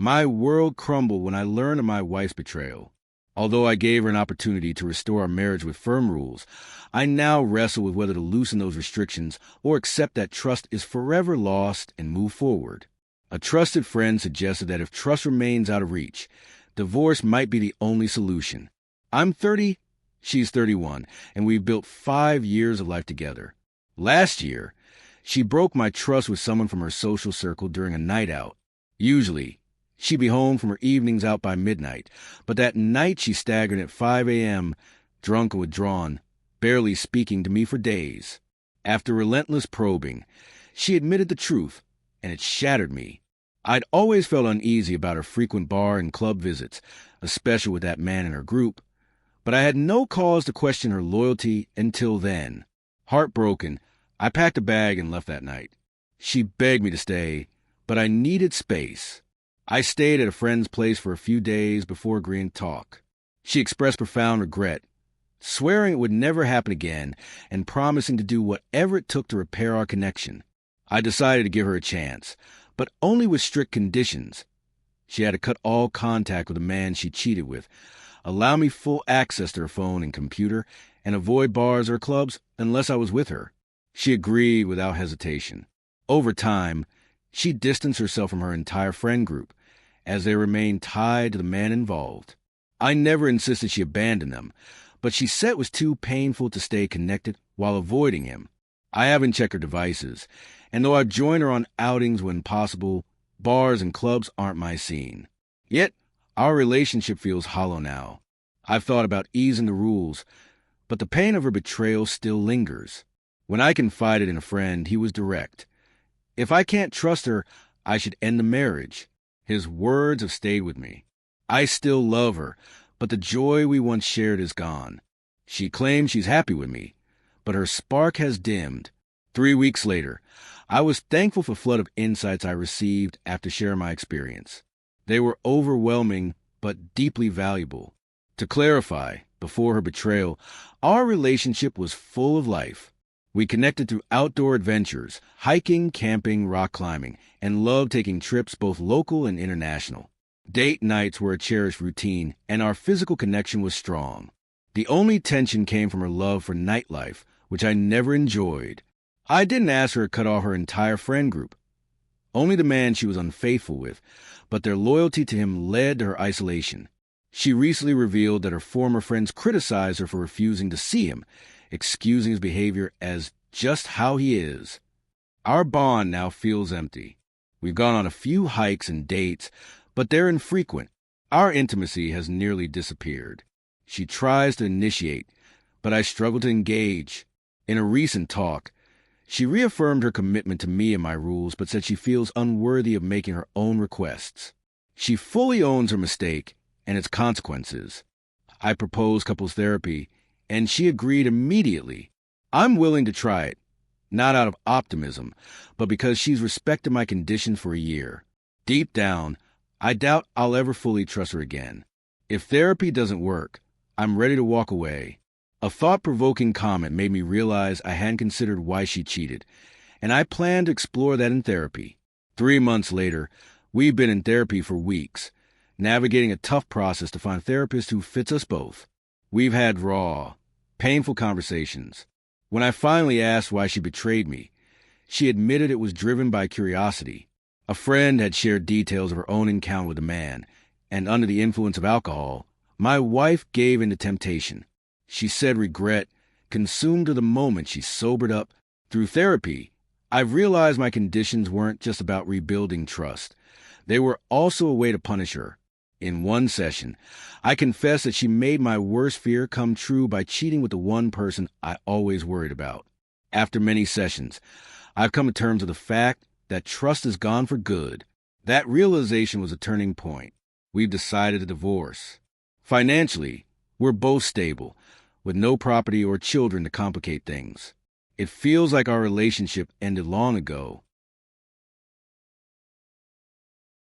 My world crumbled when I learned of my wife's betrayal. Although I gave her an opportunity to restore our marriage with firm rules, I now wrestle with whether to loosen those restrictions or accept that trust is forever lost and move forward. A trusted friend suggested that if trust remains out of reach, divorce might be the only solution. I'm 30, she's 31, and we've built 5 years of life together. Last year, she broke my trust with someone from her social circle during a night out. Usually, she'd be home from her evenings out by midnight, but that night she staggered at 5 a.m., drunk and withdrawn, barely speaking to me for days. After relentless probing, she admitted the truth, and it shattered me. I'd always felt uneasy about her frequent bar and club visits, especially with that man in her group, but I had no cause to question her loyalty until then. Heartbroken, I packed a bag and left that night. She begged me to stay, but I needed space. I stayed at a friend's place for a few days before agreeing to talk. She expressed profound regret, swearing it would never happen again and promising to do whatever it took to repair our connection. I decided to give her a chance, but only with strict conditions. She had to cut all contact with the man she cheated with, allow me full access to her phone and computer, and avoid bars or clubs unless I was with her. She agreed without hesitation. Over time, she distanced herself from her entire friend group, as they remained tied to the man involved. I never insisted she abandon them, but she said it was too painful to stay connected while avoiding him. I haven't checked her devices, and though I've joined her on outings when possible, bars and clubs aren't my scene. Yet, our relationship feels hollow now. I've thought about easing the rules, but the pain of her betrayal still lingers. When I confided in a friend, he was direct. If I can't trust her, I should end the marriage. His words have stayed with me. I still love her, but the joy we once shared is gone. She claims she's happy with me, but her spark has dimmed. 3 weeks later, I was thankful for the flood of insights I received after sharing my experience. They were overwhelming, but deeply valuable. To clarify, before her betrayal, our relationship was full of life. We connected through outdoor adventures, hiking, camping, rock climbing, and loved taking trips both local and international. Date nights were a cherished routine, and our physical connection was strong. The only tension came from her love for nightlife, which I never enjoyed. I didn't ask her to cut off her entire friend group. Only the man she was unfaithful with, but their loyalty to him led to her isolation. She recently revealed that her former friends criticized her for refusing to see him, excusing his behavior as just how he is. Our bond now feels empty. We've gone on a few hikes and dates, but they're infrequent. Our intimacy has nearly disappeared. She tries to initiate, but I struggle to engage. In a recent talk, she reaffirmed her commitment to me and my rules, but said she feels unworthy of making her own requests. She fully owns her mistake and its consequences. I proposed couples therapy, and she agreed immediately. I'm willing to try it, not out of optimism, but because she's respected my conditions for a year. Deep down, I doubt I'll ever fully trust her again. If therapy doesn't work, I'm ready to walk away. A thought-provoking comment made me realize I hadn't considered why she cheated, and I plan to explore that in therapy. 3 months later, we've been in therapy for weeks, navigating a tough process to find a therapist who fits us both. We've had raw, painful conversations. When I finally asked why she betrayed me, she admitted it was driven by curiosity. A friend had shared details of her own encounter with a man, and under the influence of alcohol, my wife gave in to temptation. She said regret consumed her the moment she sobered up. Through therapy, I've realized my conditions weren't just about rebuilding trust. They were also a way to punish her. In one session, I confessed that she made my worst fear come true by cheating with the one person I always worried about. After many sessions, I've come to terms with the fact that trust is gone for good. That realization was a turning point. We've decided to divorce. Financially, we're both stable, with no property or children to complicate things. It feels like our relationship ended long ago,